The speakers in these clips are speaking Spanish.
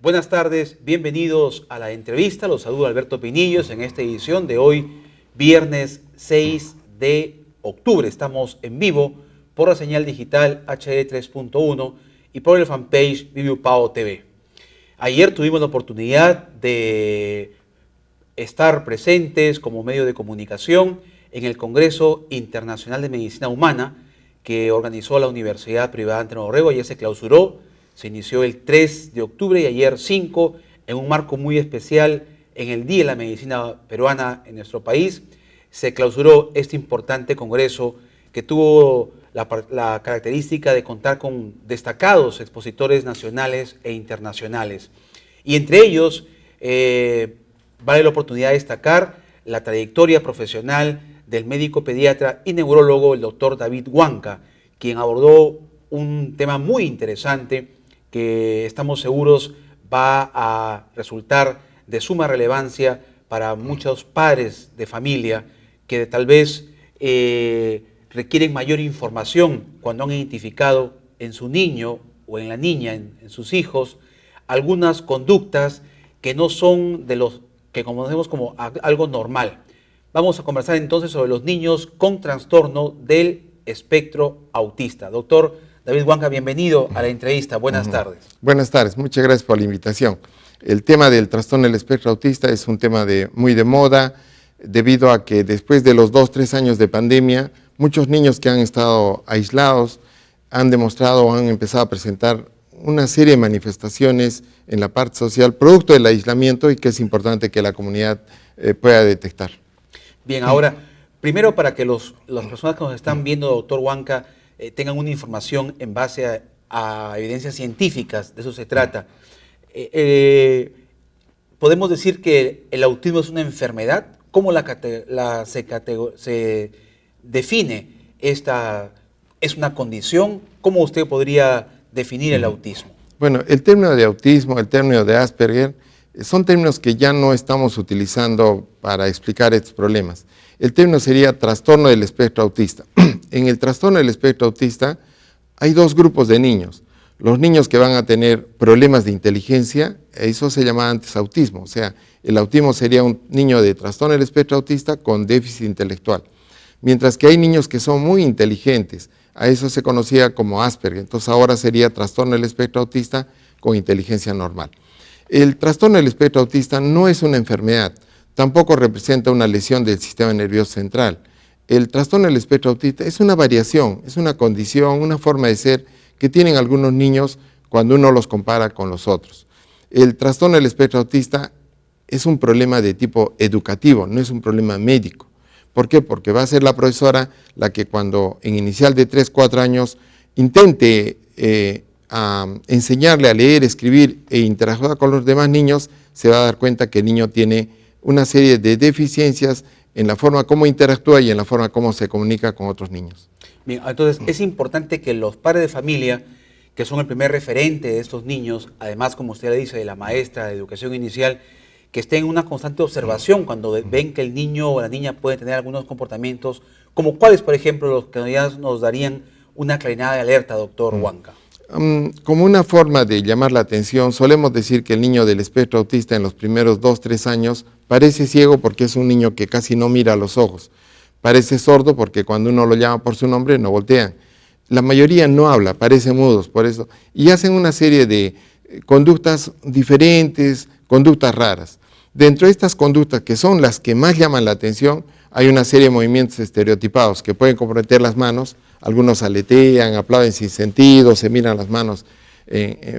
Buenas tardes, bienvenidos a la entrevista. Los saluda Alberto Pinillos en esta edición de hoy, viernes 6 de octubre. Estamos en vivo por la señal digital HD 3.1 y por el fanpage Viviupao TV. Ayer tuvimos la oportunidad de estar presentes como medio de comunicación en el Congreso Internacional de Medicina Humana que organizó la Universidad Privada Antero Orrego. Ayer se clausuró. Se inició el 3 de octubre y ayer 5, en un marco muy especial, en el Día de la Medicina Peruana en nuestro país, se clausuró este importante congreso que tuvo la característica de contar con destacados expositores nacionales e internacionales. Y entre ellos, vale la oportunidad de destacar la trayectoria profesional del médico pediatra y neurólogo, el doctor David Huanca, quien abordó un tema muy interesante que estamos seguros va a resultar de suma relevancia para muchos padres de familia que tal vez requieren mayor información cuando han identificado en su niño o en la niña, en sus hijos, algunas conductas que no son de los que conocemos como algo normal. Vamos a conversar entonces sobre los niños con trastorno del espectro autista. Doctor David Huanca, bienvenido a la entrevista. Buenas tardes. Buenas tardes, muchas gracias por la invitación. El tema del trastorno del espectro autista es un tema muy de moda, debido a que después de los 2-3 años de pandemia, muchos niños que han estado aislados han demostrado o han empezado a presentar una serie de manifestaciones en la parte social, producto del aislamiento, y que es importante que la comunidad pueda detectar. Bien, ahora, primero para que las personas que nos están viendo, doctor Huanca, tengan una información en base a evidencias científicas, de eso se trata. ¿Podemos decir que el autismo es una enfermedad? ¿Cómo se define esta? ¿Es una condición? ¿Cómo usted podría definir el autismo? Bueno, el término de autismo, el término de Asperger, son términos que ya no estamos utilizando para explicar estos problemas. El término sería trastorno del espectro autista. En el trastorno del espectro autista hay dos grupos de niños. Los niños que van a tener problemas de inteligencia, eso se llamaba antes autismo. O sea, el autismo sería un niño de trastorno del espectro autista con déficit intelectual. Mientras que hay niños que son muy inteligentes, a eso se conocía como Asperger. Entonces ahora sería trastorno del espectro autista con inteligencia normal. El trastorno del espectro autista no es una enfermedad, tampoco representa una lesión del sistema nervioso central. El trastorno del espectro autista es una variación, es una condición, una forma de ser que tienen algunos niños cuando uno los compara con los otros. El trastorno del espectro autista es un problema de tipo educativo, no es un problema médico. ¿Por qué? Porque va a ser la profesora la que cuando en inicial de 3-4 años intente enseñarle a leer, escribir e interactuar con los demás niños, se va a dar cuenta que el niño tiene una serie de deficiencias en la forma como interactúa y en la forma como se comunica con otros niños. Bien, entonces es importante que los padres de familia, que son el primer referente de estos niños, además, como usted le dice, de la maestra de educación inicial, que estén en una constante observación cuando ven que el niño o la niña puede tener algunos comportamientos, como cuáles, por ejemplo, los que ya nos darían una claridad de alerta, doctor Huanca. Como una forma de llamar la atención, solemos decir que el niño del espectro autista en los primeros 2-3 años parece ciego porque es un niño que casi no mira a los ojos. Parece sordo porque cuando uno lo llama por su nombre no voltean. La mayoría no habla, parecen mudos por eso. Y hacen una serie de conductas diferentes, conductas raras. Dentro de estas conductas, que son las que más llaman la atención, hay una serie de movimientos estereotipados que pueden comprometer las manos. Algunos aletean, aplauden sin sentido, se miran las manos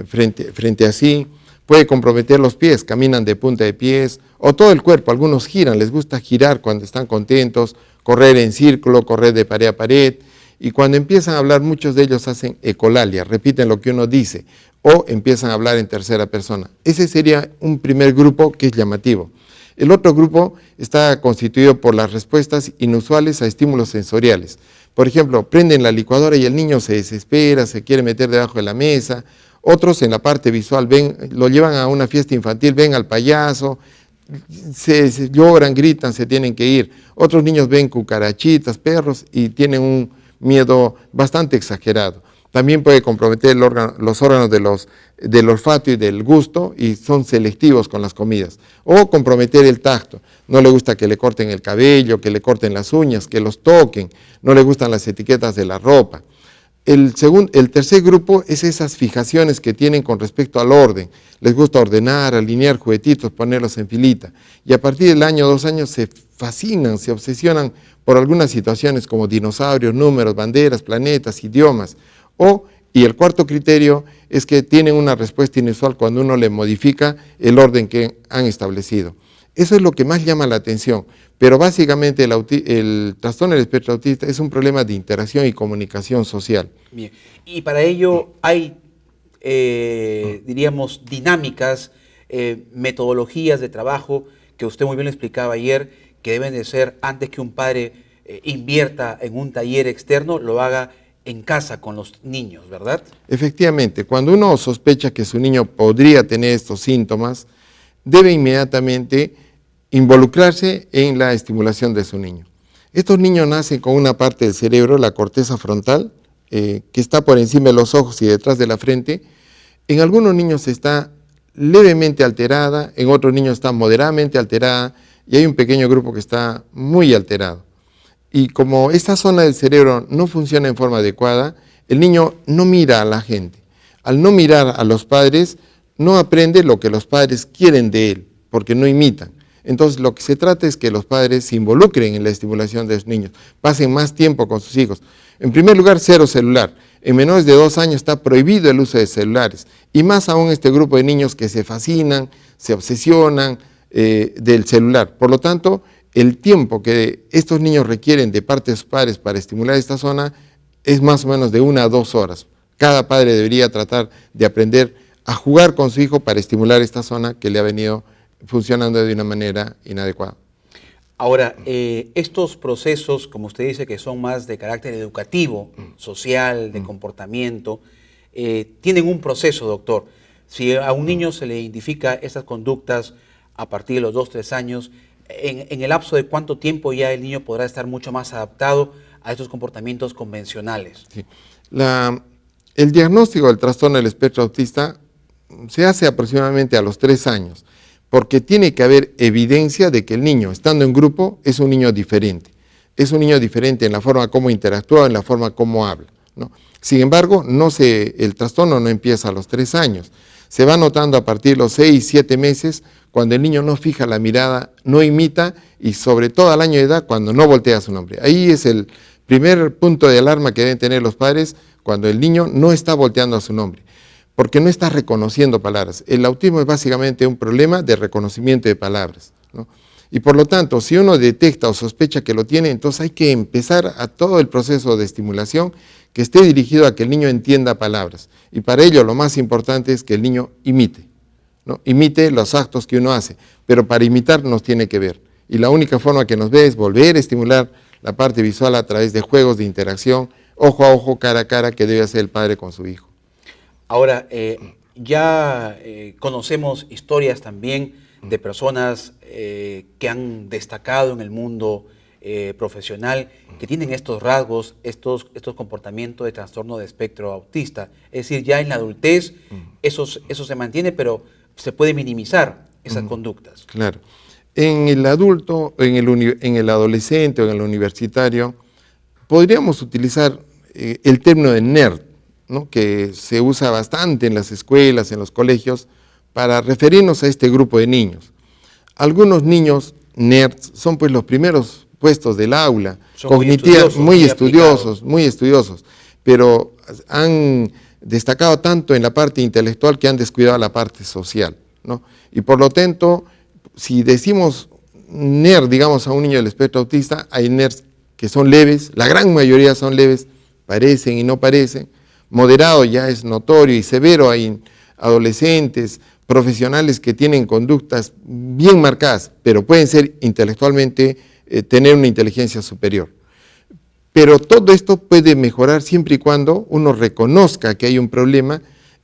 frente a sí. Puede comprometer los pies, caminan de punta de pies, o todo el cuerpo. Algunos giran, les gusta girar cuando están contentos, correr en círculo, correr de pared a pared. Y cuando empiezan a hablar, muchos de ellos hacen ecolalia, repiten lo que uno dice, o empiezan a hablar en tercera persona. Ese sería un primer grupo que es llamativo. El otro grupo está constituido por las respuestas inusuales a estímulos sensoriales. Por ejemplo, prenden la licuadora y el niño se desespera, se quiere meter debajo de la mesa. Otros en la parte visual lo llevan a una fiesta infantil, ven al payaso, se lloran, gritan, se tienen que ir. Otros niños ven cucarachitas, perros y tienen un miedo bastante exagerado. También puede comprometer los órganos del olfato y del gusto y son selectivos con las comidas. O comprometer el tacto. No le gusta que le corten el cabello, que le corten las uñas, que los toquen. No le gustan las etiquetas de la ropa. El tercer grupo es esas fijaciones que tienen con respecto al orden. Les gusta ordenar, alinear juguetitos, ponerlos en filita. Y a partir del año, 2 años, se fascinan, se obsesionan por algunas situaciones como dinosaurios, números, banderas, planetas, idiomas. Y el cuarto criterio es que tienen una respuesta inusual cuando uno le modifica el orden que han establecido. Eso es lo que más llama la atención, pero básicamente el trastorno del espectro autista es un problema de interacción y comunicación social. Bien. Y para ello hay, diríamos, dinámicas, metodologías de trabajo que usted muy bien lo explicaba ayer, que deben de ser antes que un padre invierta en un taller externo, lo haga en casa con los niños, ¿verdad? Efectivamente, cuando uno sospecha que su niño podría tener estos síntomas, debe inmediatamente involucrarse en la estimulación de su niño. Estos niños nacen con una parte del cerebro, la corteza frontal, que está por encima de los ojos y detrás de la frente. En algunos niños está levemente alterada, en otros niños está moderadamente alterada y hay un pequeño grupo que está muy alterado. Y como esta zona del cerebro no funciona en forma adecuada, el niño no mira a la gente. Al no mirar a los padres, no aprende lo que los padres quieren de él, porque no imitan. Entonces lo que se trata es que los padres se involucren en la estimulación de los niños, pasen más tiempo con sus hijos. En primer lugar, 0 celular. En menores de 2 años está prohibido el uso de celulares. Y más aún este grupo de niños que se fascinan, se obsesionan del celular. Por lo tanto, el tiempo que estos niños requieren de parte de sus padres para estimular esta zona es más o menos de 1 a 2 horas. Cada padre debería tratar de aprender a jugar con su hijo para estimular esta zona que le ha venido funcionando de una manera inadecuada. Ahora, estos procesos, como usted dice, que son más de carácter educativo, social, de comportamiento, tienen un proceso, doctor. Si a un niño se le identifica estas conductas a partir de los 2, 3 años, en el lapso de cuánto tiempo ya el niño podrá estar mucho más adaptado a estos comportamientos convencionales. Sí. El diagnóstico del trastorno del espectro autista se hace aproximadamente a los 3 años, porque tiene que haber evidencia de que el niño, estando en grupo, es un niño diferente. Es un niño diferente en la forma como interactúa, en la forma como habla, ¿no? Sin embargo, el trastorno no empieza a los 3 años. Se va notando a partir de los 6, 7 meses, cuando el niño no fija la mirada, no imita, y sobre todo al año de edad, cuando no voltea su nombre. Ahí es el primer punto de alarma que deben tener los padres, cuando el niño no está volteando a su nombre, porque no está reconociendo palabras. El autismo es básicamente un problema de reconocimiento de palabras, ¿no? Y por lo tanto, si uno detecta o sospecha que lo tiene, entonces hay que empezar a todo el proceso de estimulación que esté dirigido a que el niño entienda palabras. Y para ello lo más importante es que el niño imite, ¿no? Imite los actos que uno hace, pero para imitar nos tiene que ver. Y la única forma que nos ve es volver a estimular la parte visual a través de juegos de interacción, ojo a ojo, cara a cara, que debe hacer el padre con su hijo. Ahora, ya conocemos historias también de personas que han destacado en el mundo profesional, que tienen estos rasgos, estos comportamientos de trastorno de espectro autista. Es decir, ya en la adultez eso se mantiene, pero se puede minimizar esas conductas. Claro. En el adulto, en el adolescente o en el universitario, podríamos utilizar el término de nerd, ¿no? Que se usa bastante en las escuelas, en los colegios, para referirnos a este grupo de niños. Algunos niños nerds son pues los primeros puestos del aula, cognitivos, muy estudiosos, pero han destacado tanto en la parte intelectual que han descuidado la parte social, ¿no? Y por lo tanto, si decimos nerd, digamos, a un niño del espectro autista, hay nerds que son leves, la gran mayoría son leves, parecen y no parecen. Moderado ya es notorio y severo, hay adolescentes, profesionales que tienen conductas bien marcadas, pero pueden ser intelectualmente, tener una inteligencia superior. Pero todo esto puede mejorar siempre y cuando uno reconozca que hay un problema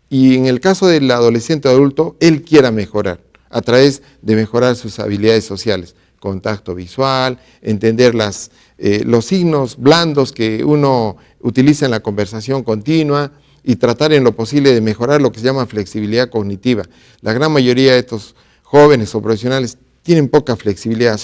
y en el caso del adolescente o adulto, él quiera mejorar a través de mejorar sus habilidades sociales, contacto visual, entender los signos blandos que uno utilicen la conversación continua y tratar en lo posible de mejorar lo que se llama flexibilidad cognitiva. La gran mayoría de estos jóvenes o profesionales tienen poca flexibilidad,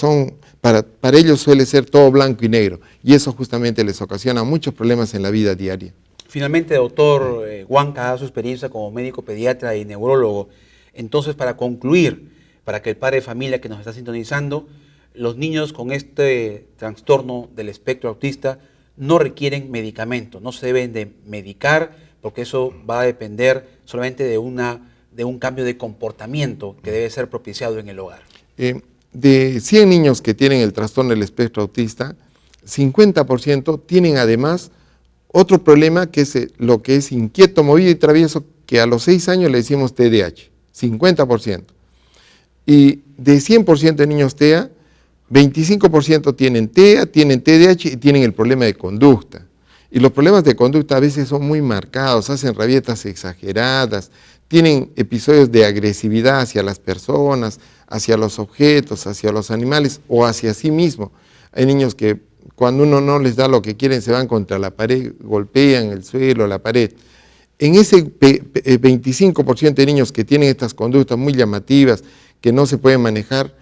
para ellos suele ser todo blanco y negro, y eso justamente les ocasiona muchos problemas en la vida diaria. Finalmente, doctor Huanca, dada su experiencia como médico pediatra y neurólogo, entonces, para concluir, para que el padre de familia que nos está sintonizando, los niños con este trastorno del espectro autista no requieren medicamentos, no se deben de medicar, porque eso va a depender solamente de un cambio de comportamiento que debe ser propiciado en el hogar. De 100 niños que tienen el trastorno del espectro autista, 50% tienen además otro problema que es lo que es inquieto, movido y travieso, que a los 6 años le decimos TDAH, 50%. Y de 100% de niños TEA, 25% tienen TEA, tienen TDAH y tienen el problema de conducta. Y los problemas de conducta a veces son muy marcados, hacen rabietas exageradas, tienen episodios de agresividad hacia las personas, hacia los objetos, hacia los animales o hacia sí mismo. Hay niños que cuando uno no les da lo que quieren se van contra la pared, golpean el suelo, la pared. En ese 25% de niños que tienen estas conductas muy llamativas, que no se pueden manejar,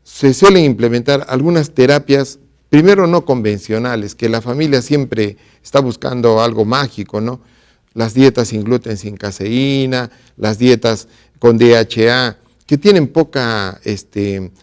se suelen implementar algunas terapias, primero no convencionales, que la familia siempre está buscando algo mágico, ¿no? Las dietas sin gluten, sin caseína, las dietas con DHA, que tienen poca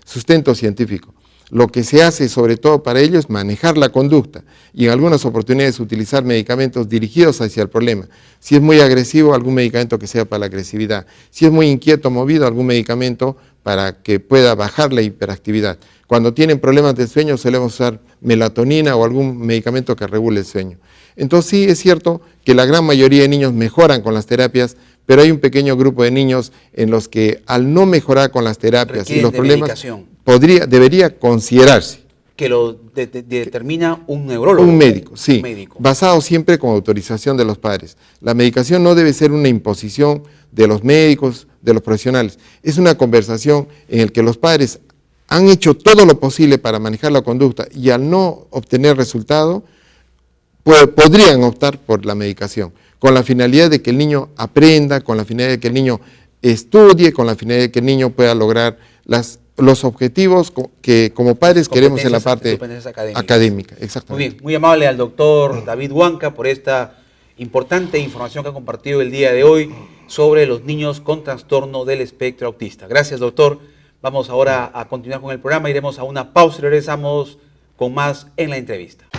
sustento científico. Lo que se hace sobre todo para ellos es manejar la conducta y en algunas oportunidades utilizar medicamentos dirigidos hacia el problema. Si es muy agresivo, algún medicamento que sea para la agresividad. Si es muy inquieto, movido, algún medicamento para que pueda bajar la hiperactividad. Cuando tienen problemas de sueño solemos usar melatonina o algún medicamento que regule el sueño. Entonces sí es cierto que la gran mayoría de niños mejoran con las terapias, pero hay un pequeño grupo de niños en los que al no mejorar con las terapias y los problemas, debería considerarse. Que lo determina un neurólogo. Un médico, sí, un médico. Basado siempre con autorización de los padres. La medicación no debe ser una imposición de los médicos, de los profesionales. Es una conversación en la que los padres han hecho todo lo posible para manejar la conducta y al no obtener resultado, podrían optar por la medicación, con la finalidad de que el niño aprenda, con la finalidad de que el niño estudie, con la finalidad de que el niño pueda lograr los objetivos que como padres queremos en la parte académica. Exactamente. Muy bien, muy amable al doctor David Huanca por esta importante información que ha compartido el día de hoy sobre los niños con trastorno del espectro autista. Gracias, doctor. Vamos ahora a continuar con el programa, iremos a una pausa y regresamos con más en la entrevista.